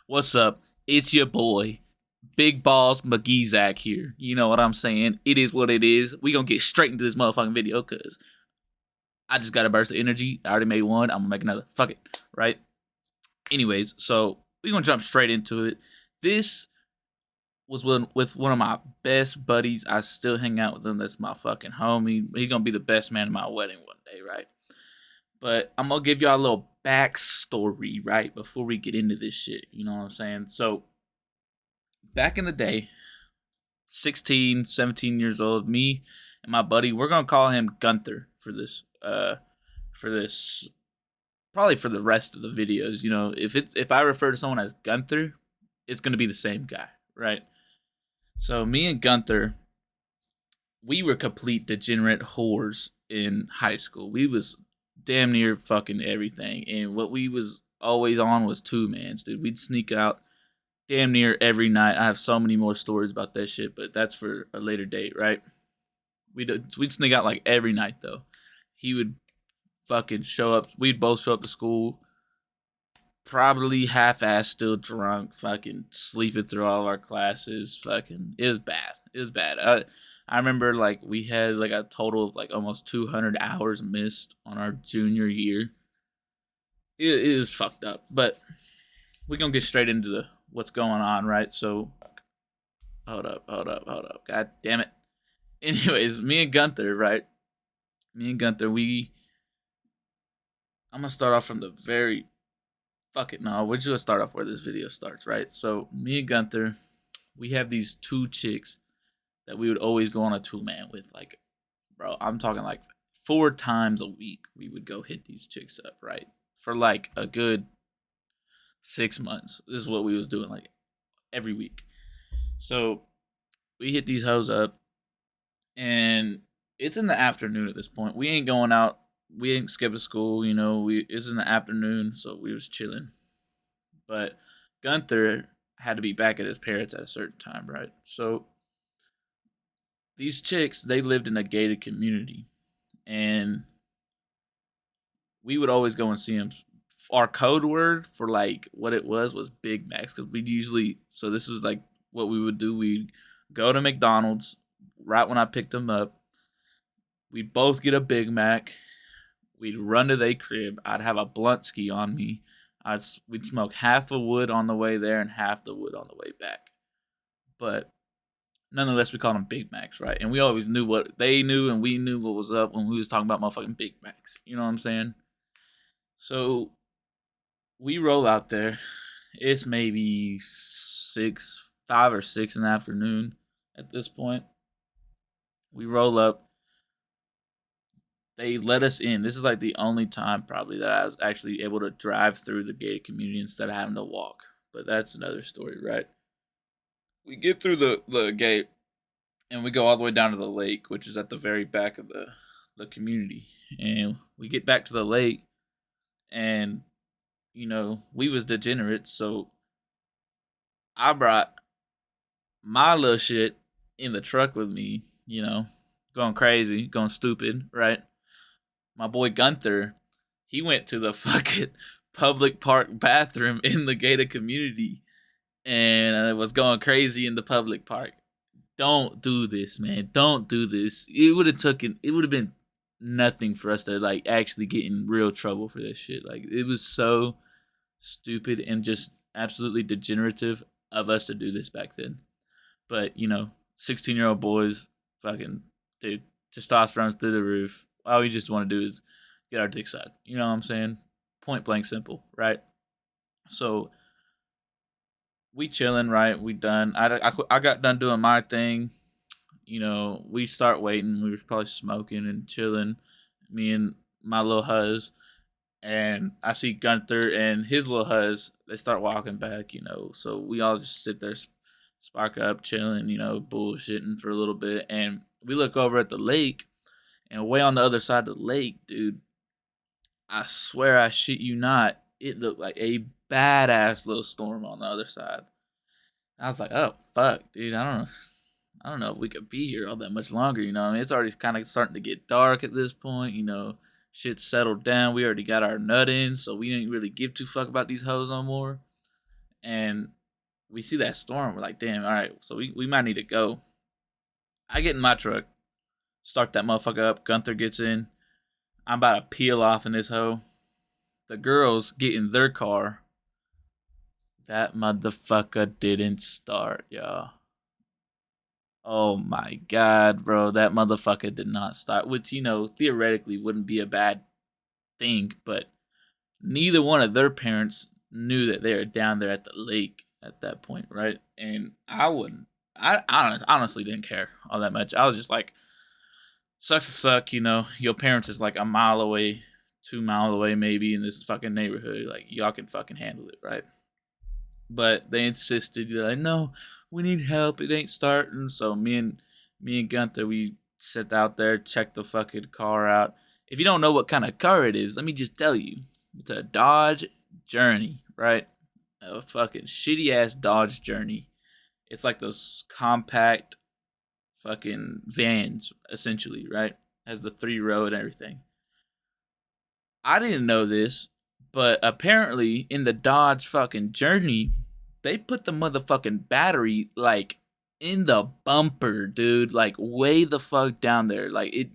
What's up? It's your boy, Big Balls McGeezak here. You know what I'm saying? It is what it is. We gonna get straight into this motherfucking video because I just got a burst of energy. I already made one. I'm gonna make another. Fuck it, right? Anyways, so we gonna jump straight into it. This was with one of my best buddies. I still hang out with him. That's my fucking homie. He gonna be the best man at my wedding one day, right? But I'm gonna give y'all a little backstory, right, before we get into this shit. You know what I'm saying? So back in the day, 16, 17 years old, me and my buddy, we're gonna call him Gunther for this probably for the rest of the videos. You know, if I refer to someone as Gunther, it's gonna be the same guy, right? So me and Gunther, we were complete degenerate whores in high school. We was damn near fucking everything, and what we was always on was two mans, dude. We'd sneak out damn near every night. I have so many more stories about that shit, but that's for a later date, right? We'd sneak out like every night though. He would fucking show up. We'd both show up to school, probably half-assed, still drunk, fucking sleeping through all of our classes. Fucking, it was bad. It was bad. I remember like we had like a total of like almost 200 hours missed on our junior year. It is fucked up, but we gonna get straight into the what's going on, right? So, hold up. God damn it. Anyways, me and Gunther, right? Me and Gunther, I'm gonna start off from the very. Fuck it, no. We're just gonna start off where this video starts, right? So, me and Gunther, we have these two chicks that we would always go on a two-man with. Like, bro, I'm talking like 4 times a week we would go hit these chicks up, right? For like a good 6 months. This is what we was doing like every week. So we hit these hoes up, and it's in the afternoon at this point. We ain't going out. We ain't skipping school. You know, it's in the afternoon, so we was chilling. But Gunther had to be back at his parents at a certain time, right? So these chicks, they lived in a gated community, and we would always go and see them. Our code word for like what it was BigMacs, because we'd usually, so this was like what we would do. We'd go to McDonald's right when I picked them up. We'd both get a Big Mac. We'd run to their crib. I'd have a blunt ski on me. We'd smoke half a wood on the way there and half the wood on the way back. But nonetheless, we called them Big Macs, right? And we always knew what they knew, and we knew what was up when we was talking about motherfucking Big Macs. You know what I'm saying? So we roll out there. It's maybe 5 or 6 in the afternoon at this point. We roll up. They let us in. This is like the only time probably that I was actually able to drive through the gated community instead of having to walk. But that's another story, right? We get through the gate, and we go all the way down to the lake, which is at the very back of the community. And we get back to the lake, and you know, we was degenerates, so I brought my little shit in the truck with me, you know, going crazy, going stupid, right? My boy Gunther, he went to the fucking public park bathroom in the gated community, and I was going crazy in the public park. Don't do this, man. Don't do this. It would have been nothing for us to like actually get in real trouble for this shit. Like, it was so stupid and just absolutely degenerative of us to do this back then. But, you know, 16-year-old boys, fucking, dude, testosterone's through the roof. All we just want to do is get our dick sucked. You know what I'm saying? Point blank simple, right? So we chilling, right? We done. I got done doing my thing. You know, we start waiting. We was probably smoking and chilling. Me and my little huzz. And I see Gunther and his little huzz. They start walking back, you know. So we all just sit there, spark up, chilling, you know, bullshitting for a little bit. And we look over at the lake. And way on the other side of the lake, dude, I swear I shit you not, it looked like a badass little storm on the other side. I was like, oh fuck, dude, I don't know if we could be here all that much longer. You know, I mean, it's already kind of starting to get dark at this point. You know, shit's settled down. We already got our nut in, so we didn't really give two fuck about these hoes no more. and we see that storm. We're like, damn, all right, so we might need to go. I get in my truck, start that motherfucker up. Gunther gets in. I'm about to peel off in this hoe. The girls get in their car. That motherfucker didn't start, y'all. Oh my god, bro. That motherfucker did not start. Which, theoretically wouldn't be a bad thing, but neither one of their parents knew that they were down there at the lake at that point, right? And I wouldn't. I honestly didn't care all that much. I was just like, sucks to suck, Your parents is like a mile away, 2 miles away, maybe in this fucking neighborhood. Like, y'all can fucking handle it, right? But they insisted. They're like, no, we need help. It ain't starting. So me and Gunther, we sit out there, check the fucking car out. If you don't know what kind of car it is, let me just tell you, it's a Dodge Journey, right? A fucking shitty ass Dodge Journey. It's like those compact fucking vans, essentially, right? Has the 3-row and everything. I didn't know this, but apparently in the Dodge fucking Journey, they put the motherfucking battery like in the bumper, dude. Like way the fuck down there. Like it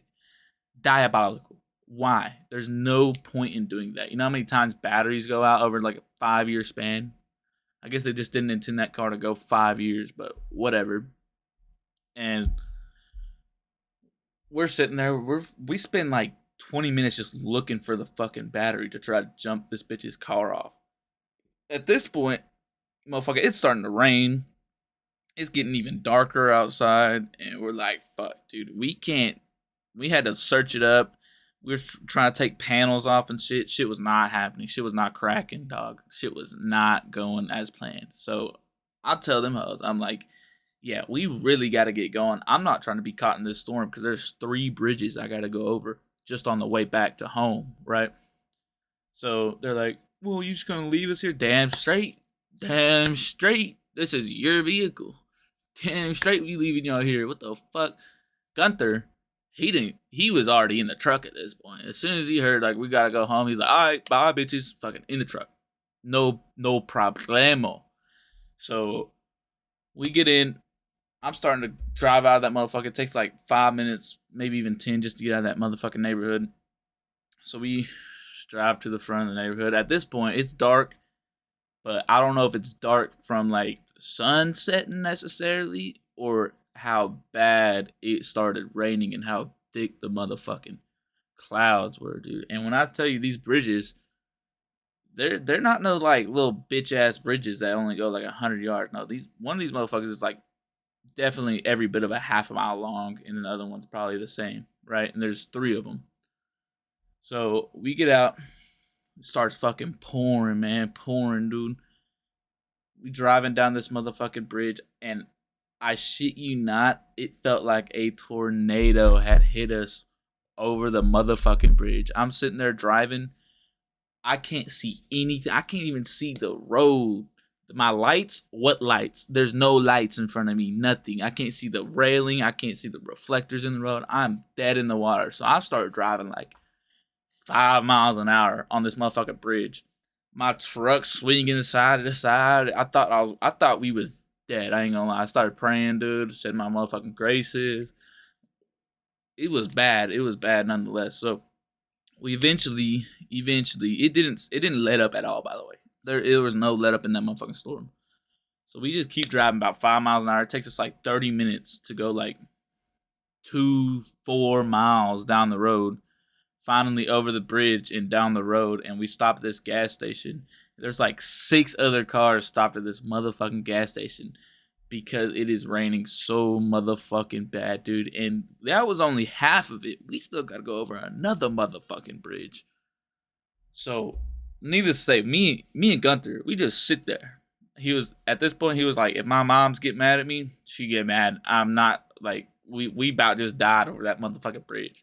diabolical. Why? There's no point in doing that. You know how many times batteries go out over like a 5-year span? I guess they just didn't intend that car to go 5 years, but whatever. And we're sitting there. We spend like 20 minutes just looking for the fucking battery to try to jump this bitch's car off. At this point, motherfucker, it's starting to rain. It's getting even darker outside, and we're like, fuck, dude, we can't. We had to search it up. We were trying to take panels off and shit. Shit was not happening. Shit was not cracking, dog. Shit was not going as planned. So I tell them hoes, I'm like, yeah, we really got to get going. I'm not trying to be caught in this storm because there's 3 bridges I got to go over just on the way back to home, right? So they're like, well, you just going to leave us here? Damn straight. Damn straight. This is your vehicle. Damn straight we leaving y'all here. What the fuck? Gunther, he was already in the truck at this point. As soon as he heard, like, we got to go home, he's like, all right, bye, bitches. Fucking in the truck. No problemo. So we get in. I'm starting to drive out of that motherfucker. It takes like 5 minutes, maybe even 10 just to get out of that motherfucking neighborhood. So we drive to the front of the neighborhood. At this point, it's dark, but I don't know if it's dark from like the sun setting necessarily or how bad it started raining and how thick the motherfucking clouds were, dude. And when I tell you these bridges, they're not no like little bitch ass bridges that only go like 100 yards. No, one of these motherfuckers is like definitely every bit of a half a mile long, and the other one's probably the same, right? And there's 3 of them. So we get out, it starts fucking pouring, man, pouring, dude. We driving down this motherfucking bridge, and I shit you not, it felt like a tornado had hit us over the motherfucking bridge. I'm sitting there driving. I can't see anything. I can't even see the road. My lights? What lights? There's no lights in front of me. Nothing. I can't see the railing. I can't see the reflectors in the road. I'm dead in the water. So I started driving like 5 miles an hour on this motherfucking bridge. My truck swinging side to side. I thought we was dead. I ain't gonna lie. I started praying, dude. Said my motherfucking graces. It was bad. It was bad nonetheless. So we eventually, it didn't let up at all. By the way, there was no let up in that motherfucking storm. So we just keep driving about 5 miles an hour. It takes us like 30 minutes to go like 4 miles down the road. Finally over the bridge and down the road, and we stopped at this gas station. There's like 6 other cars stopped at this motherfucking gas station because it is raining so motherfucking bad, dude. And that was only half of it. We still gotta go over another motherfucking bridge. So, needless to say, me and Gunther, we just sit there. He was at this point. He was like, if my moms get mad at me, she get mad. I'm not like we about just died over that motherfucking bridge.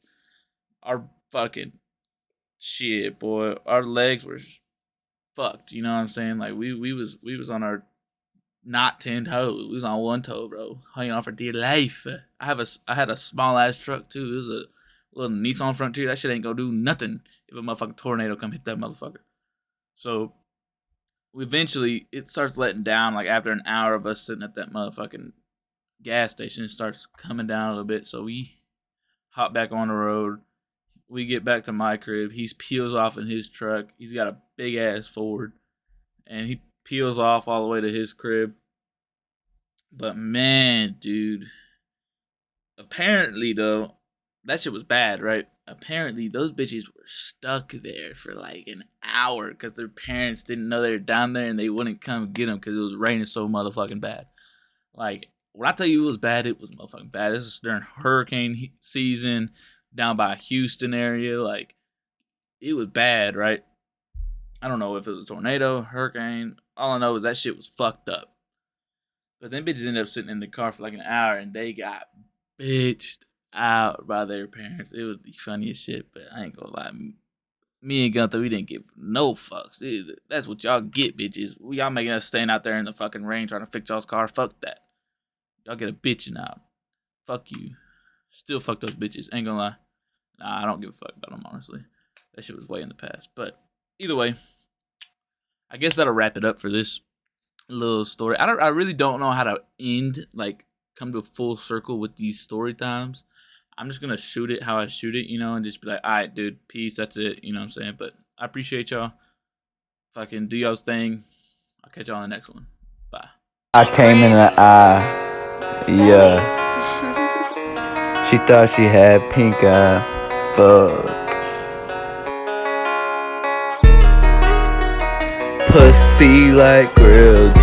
Our fucking shit, boy. Our legs were fucked. You know what I'm saying? Like we was on our not 10 toes. We was on 1 toe, bro. Hanging on for dear life. I had a small ass truck too. It was a little Nissan Frontier. That shit ain't gonna do nothing if a motherfucking tornado come hit that motherfucker. So eventually it starts letting down. Like after an hour of us sitting at that motherfucking gas station, it starts coming down a little bit. So we hop back on the road. We get back to my crib. He peels off in his truck. He's got a big ass Ford, and he peels off all the way to his crib. But man, dude, apparently though, that shit was bad, right? Apparently those bitches were stuck there for like an hour because their parents didn't know they were down there and they wouldn't come get them because it was raining so motherfucking bad. Like, when I tell you it was bad, it was motherfucking bad. This is during hurricane season down by Houston area. Like, it was bad, right? I don't know if it was a tornado, hurricane. All I know is that shit was fucked up. But then bitches ended up sitting in the car for like an hour and they got bitched out by their parents. It was the funniest shit, but I ain't gonna lie. Me and Gunther, we didn't give no fucks. That's what y'all get, bitches. Y'all making us stand out there in the fucking rain trying to fix y'all's car. Fuck that. Y'all get a bitching out. Fuck you. Still fuck those bitches. Ain't gonna lie. Nah, I don't give a fuck about them, honestly. That shit was way in the past. But either way, I guess that'll wrap it up for this little story. I really don't know how to end, like, come to a full circle with these story times. I'm just gonna shoot it how I shoot it, and just be like, all right, dude, peace, that's it, you know what I'm saying? But I appreciate y'all. Fucking do y'all's thing. I'll catch y'all on the next one. Bye. I came in the eye, yeah. She thought she had pink eye, fuck. Pussy like grilled